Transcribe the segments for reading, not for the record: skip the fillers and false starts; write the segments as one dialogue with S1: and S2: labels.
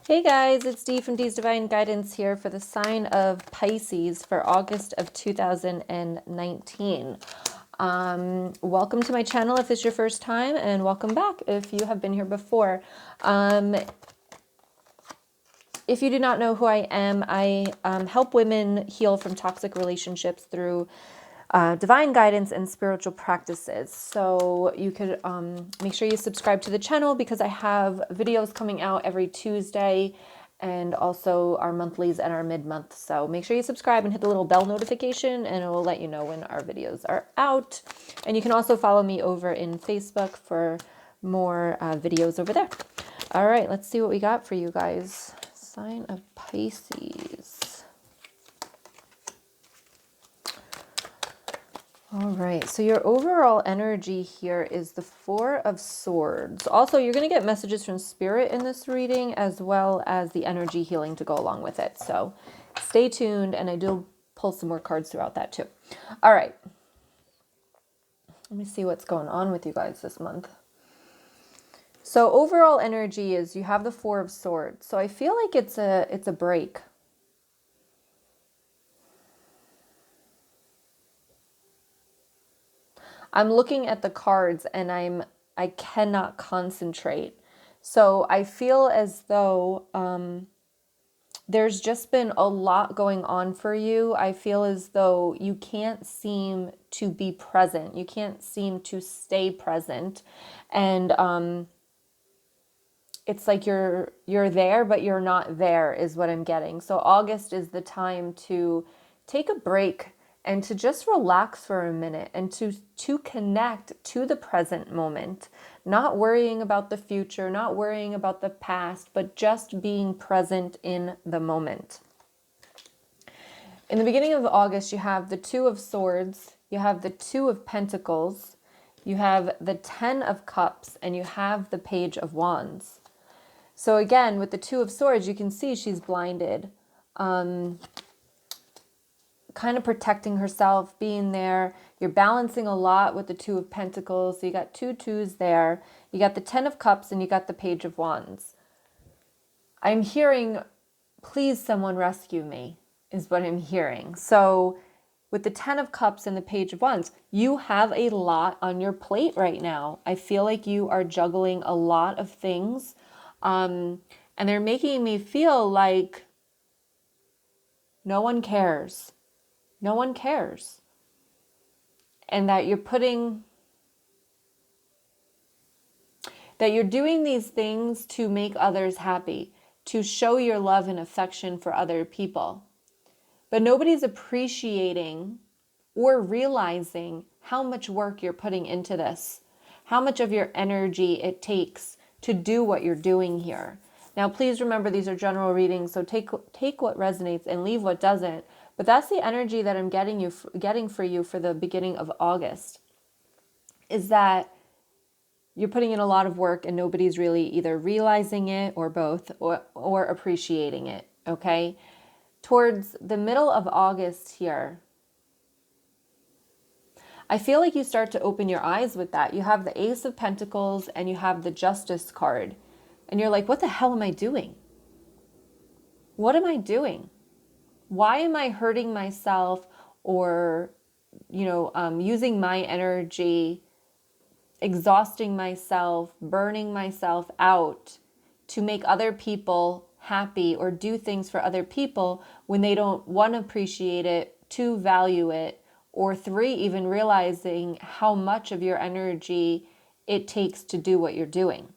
S1: Hey guys, it's Dee from Dee's Divine Guidance here for the sign of Pisces for August of 2019. Welcome to my channel if it's your first time, and welcome back if you have been here before. If you do not know who I am, I help women heal from toxic relationships through divine guidance and spiritual practices. So you could make sure you subscribe to the channel because I have videos coming out every Tuesday and also our monthlies and our mid-month. So make sure you subscribe and hit the little bell notification and it will let you know when our videos are out. And you can also follow me over in Facebook for more videos over there. All right, let's see what we got for you guys. Sign of Pisces. All right, so your overall energy here is the Four of Swords. Also, you're going to get messages from Spirit in this reading, as well as the energy healing to go along with it. So stay tuned, and I do pull some more cards throughout that too. All right, let me see what's going on with you guys this month. So overall energy is you have the Four of Swords. So I feel like it's a break. I'm looking at the cards and I cannot concentrate. So I feel as though there's just been a lot going on for you. I feel as though you can't seem to be present. You can't seem to stay present. And it's like you're there, but you're not there is what I'm getting. So August is the time to take a break and to just relax for a minute and to connect to the present moment, not worrying about the future, not worrying about the past, but just being present in the moment. In the beginning of August, you have the Two of Swords, you have the Two of Pentacles, you have the Ten of Cups, and you have the Page of Wands. So again, with the Two of Swords, you can see she's blinded. Kind of protecting herself, being there. You're balancing a lot with the Two of Pentacles. So you got two twos there. You got the Ten of Cups and you got the Page of Wands. I'm hearing, please someone rescue me, is what I'm hearing. So with the Ten of Cups and the Page of Wands, you have a lot on your plate right now. I feel like you are juggling a lot of things. And they're making me feel like no one cares. No one cares. And that you're doing these things to make others happy, to show your love and affection for other people. But nobody's appreciating or realizing how much work you're putting into this, how much of your energy it takes to do what you're doing here. Now, please remember these are general readings, so take what resonates and leave what doesn't. But that's the energy that I'm getting for you for the beginning of August, is that you're putting in a lot of work and nobody's really either realizing it or both or appreciating it, okay? Towards the middle of August here, I feel like you start to open your eyes with that. You have the Ace of Pentacles and you have the Justice card. And you're like, what the hell am I doing? What am I doing? Why am I hurting myself or, using my energy, exhausting myself, burning myself out to make other people happy or do things for other people when they don't, one, appreciate it, two, value it, or three, even realizing how much of your energy it takes to do what you're doing.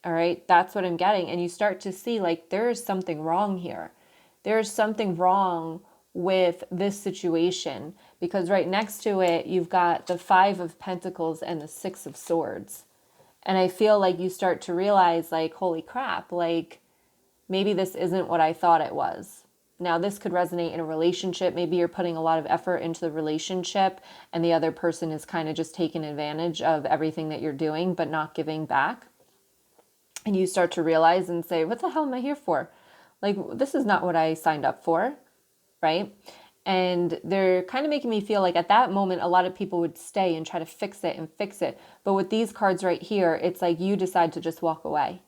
S1: All right, that's what I'm getting. And you start to see like there is something wrong here. There is something wrong with this situation because right next to it, you've got the Five of Pentacles and the Six of Swords. And I feel like you start to realize like, holy crap, like maybe this isn't what I thought it was. Now, this could resonate in a relationship. Maybe you're putting a lot of effort into the relationship and the other person is kind of just taking advantage of everything that you're doing, but not giving back. And you start to realize and say, what the hell am I here for? Like, this is not what I signed up for, right? And they're kind of making me feel like at that moment, a lot of people would stay and try to fix it and fix it. But with these cards right here, it's like you decide to just walk away.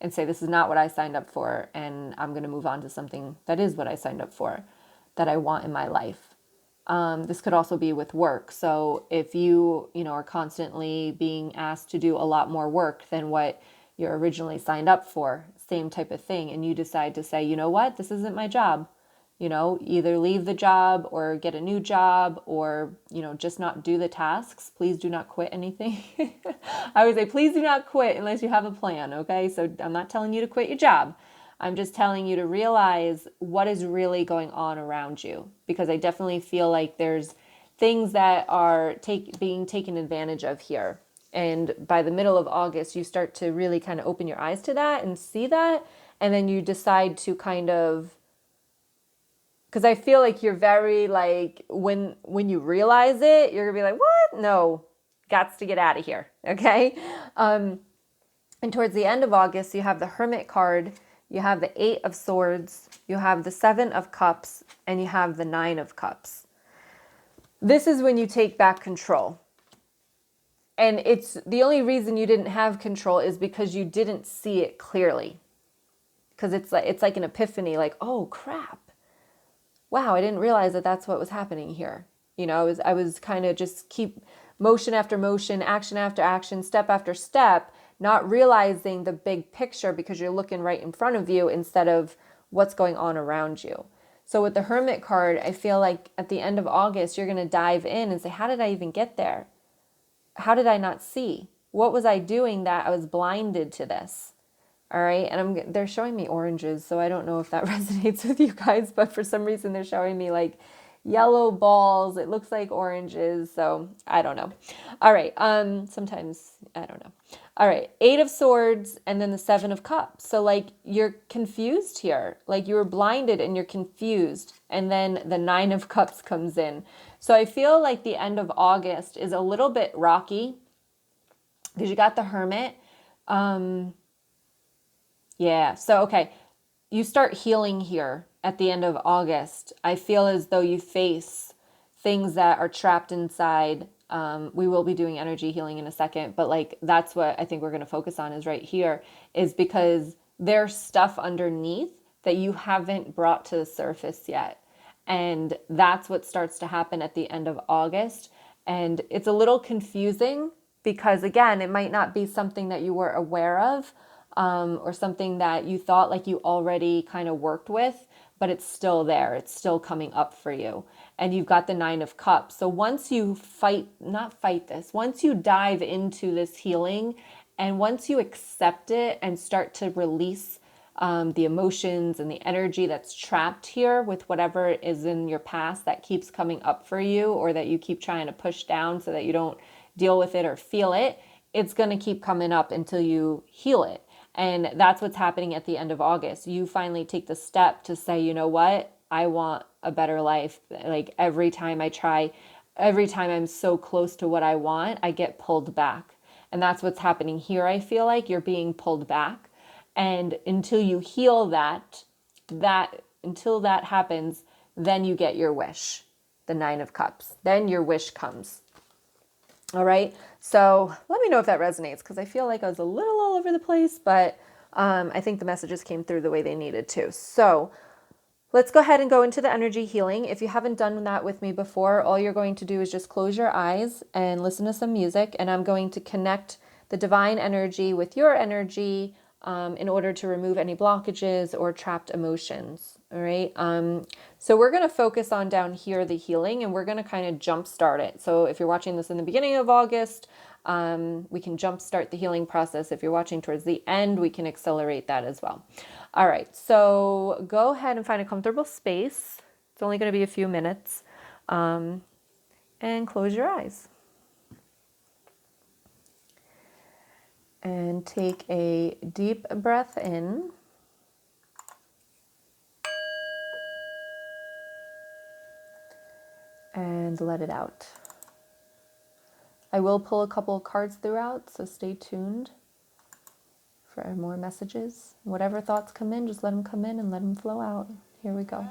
S1: and say, this is not what I signed up for, and I'm going to move on to something that is what I signed up for, that I want in my life. This could also be with work. So if you are constantly being asked to do a lot more work than what you're originally signed up for, same type of thing, and you decide to say, you know what, this isn't my job. Either leave the job or get a new job, or, just not do the tasks. Please do not quit anything. I would say, please do not quit unless you have a plan. Okay. So I'm not telling you to quit your job. I'm just telling you to realize what is really going on around you, because I definitely feel like there's things that are being taken advantage of here. And by the middle of August, you start to really kind of open your eyes to that and see that. And then you decide to kind of, because I feel like you're very like, when you realize it, you're gonna be like, what? No, gots to get out of here. Okay. And towards the end of August, you have the Hermit card, you have the 8 of Swords, you have the 7 of Cups, and you have the 9 of Cups. This is when you take back control. And it's the only reason you didn't have control is because you didn't see it clearly. Because it's like an epiphany, like, oh crap. Wow, I didn't realize that that's what was happening here. I was kind of just keep motion after motion, action after action, step after step, not realizing the big picture because you're looking right in front of you instead of what's going on around you. So with the Hermit card, I feel like at the end of August, you're going to dive in and say, how did I even get there? How did I not see? What was I doing that I was blinded to this? All right. And they're showing me oranges. So I don't know if that resonates with you guys, but for some reason they're showing me like yellow balls. It looks like oranges. So I don't know. All right. Sometimes I don't know. All right. 8 of Swords and then the 7 of Cups. So like you're confused here, like you were blinded and you're confused. And then the 9 of Cups comes in. So I feel like the end of August is a little bit rocky because you got the Hermit. Yeah. So, okay. You start healing here at the end of August. I feel as though you face things that are trapped inside. We will be doing energy healing in a second, but like that's what I think we're going to focus on is right here, is because there's stuff underneath that you haven't brought to the surface yet. And that's what starts to happen at the end of August. And it's a little confusing because, again, it might not be something that you were aware of, or something that you thought like you already kind of worked with, but it's still there. It's still coming up for you. And you've got the 9 of Cups. So once you once you dive into this healing and once you accept it and start to release the emotions and the energy that's trapped here with whatever is in your past that keeps coming up for you or that you keep trying to push down so that you don't deal with it or feel it, it's going to keep coming up until you heal it. And that's what's happening at the end of August. You finally take the step to say, you know what? I want a better life. Like every time I'm so close to what I want, I get pulled back. And that's what's happening here. I feel like you're being pulled back. And until you heal until that happens, then you get your wish, the 9 of Cups. Then your wish comes. All right. So let me know if that resonates, because I feel like I was a little all over the place, but I think the messages came through the way they needed to. So let's go ahead and go into the energy healing. If you haven't done that with me before, all you're going to do is just close your eyes and listen to some music. And I'm going to connect the divine energy with your energy in order to remove any blockages or trapped emotions. All right. So we're going to focus on down here, the healing, and we're going to kind of jumpstart it. So if you're watching this in the beginning of August, we can jumpstart the healing process. If you're watching towards the end, we can accelerate that as well. All right. So go ahead and find a comfortable space. It's only going to be a few minutes. And close your eyes. And take a deep breath in. And let it out. I will pull a couple of cards throughout, so stay tuned for more messages. Whatever thoughts come in, just let them come in and let them flow out. Here we go.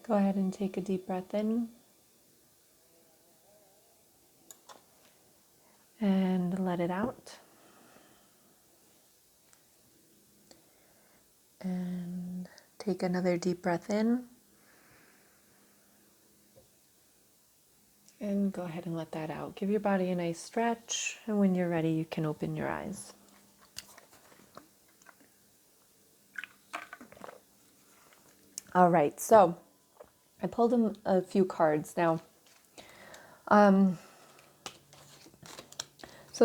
S1: Go ahead and take a deep breath in and let it out. And take another deep breath in. And go ahead and let that out. Give your body a nice stretch. And when you're ready, you can open your eyes. All right, so I pulled a few cards now. So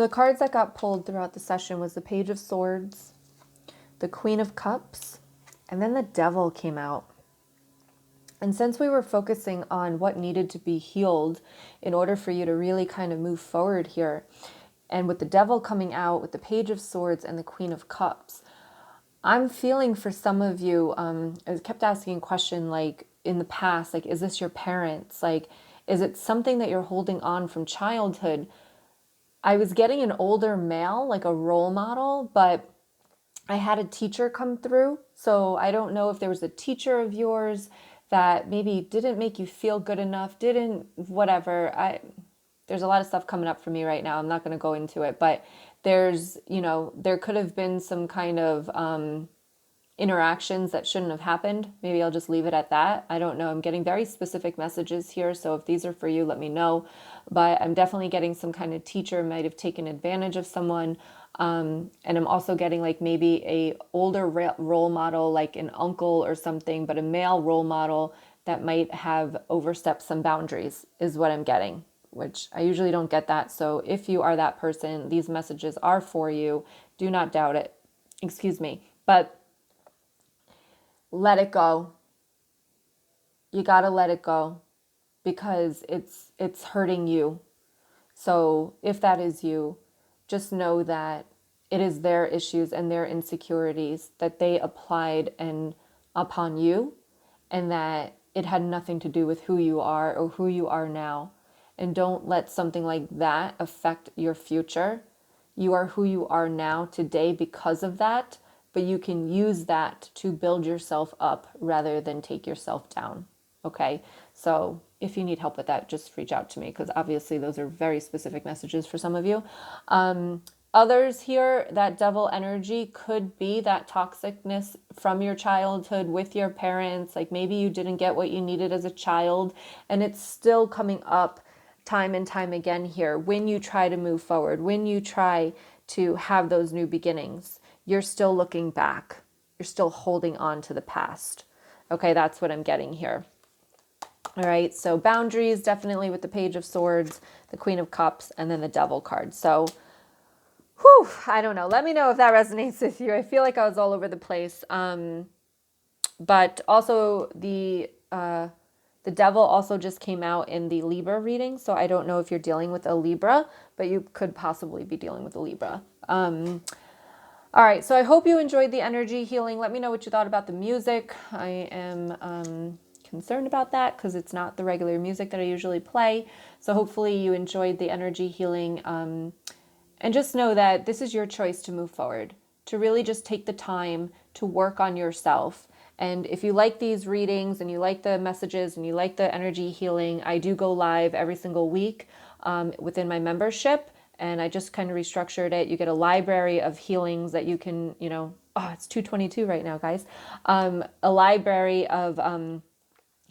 S1: the cards that got pulled throughout the session was the Page of Swords, the Queen of Cups, and then the Devil came out. And since we were focusing on what needed to be healed in order for you to really kind of move forward here, and with the Devil coming out, with the Page of Swords and the Queen of Cups, I'm feeling for some of you, I kept asking a question like in the past, like, is this your parents? Like, is it something that you're holding on from childhood? I was getting an older male, like a role model, but I had a teacher come through. So I don't know if there was a teacher of yours that maybe didn't make you feel good enough, didn't, whatever. There's a lot of stuff coming up for me right now. I'm not going to go into it, but there's, there could have been some kind of interactions that shouldn't have happened. Maybe I'll just leave it at that. I don't know. I'm getting very specific messages here. So if these are for you, let me know. But I'm definitely getting some kind of teacher might have taken advantage of someone. And I'm also getting like maybe a older role model, like an uncle or something, but a male role model that might have overstepped some boundaries is what I'm getting, which I usually don't get that. So if you are that person, these messages are for you. Do not doubt it. Excuse me. But let it go. You got to let it go because it's hurting you. So if that is you, just know that it is their issues and their insecurities that they applied and upon you, and that it had nothing to do with who you are or who you are now. And don't let something like that affect your future. You are who you are now today because of that, but you can use that to build yourself up rather than take yourself down. Okay, so if you need help with that, just reach out to me because obviously those are very specific messages for some of you. Others here, that devil energy could be that toxicness from your childhood with your parents. Like maybe you didn't get what you needed as a child, and it's still coming up time and time again here. When you try to move forward, when you try to have those new beginnings, you're still looking back. You're still holding on to the past. Okay, that's what I'm getting here. All right, so boundaries, definitely with the Page of Swords, the Queen of Cups, and then the Devil card. So, whew, I don't know. Let me know if that resonates with you. I feel like I was all over the place. But also the Devil also just came out in the Libra reading. So I don't know if you're dealing with a Libra, but you could possibly be dealing with a Libra. All right, so I hope you enjoyed the energy healing. Let me know what you thought about the music. I am concerned about that because it's not the regular music that I usually play. So hopefully you enjoyed the energy healing. And just know that this is your choice to move forward, to really just take the time to work on yourself. And if you like these readings and you like the messages and you like the energy healing, I do go live every single week within my membership. And I just kind of restructured it. You get a library of healings that you can, it's 222 right now, guys. A library of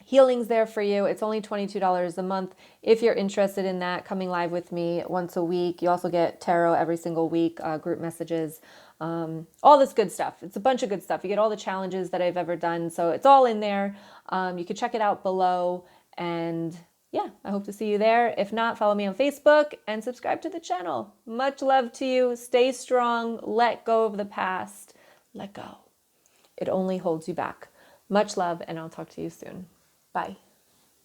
S1: healings there for you. It's only $22 a month. If you're interested in that, coming live with me once a week. You also get tarot every single week, group messages, all this good stuff. It's a bunch of good stuff. You get all the challenges that I've ever done. So it's all in there. You can check it out below. And yeah, I hope to see you there. If not, follow me on Facebook and subscribe to the channel. Much love to you. Stay strong. Let go of the past. Let go. It only holds you back. Much love, and I'll talk to you soon. Bye.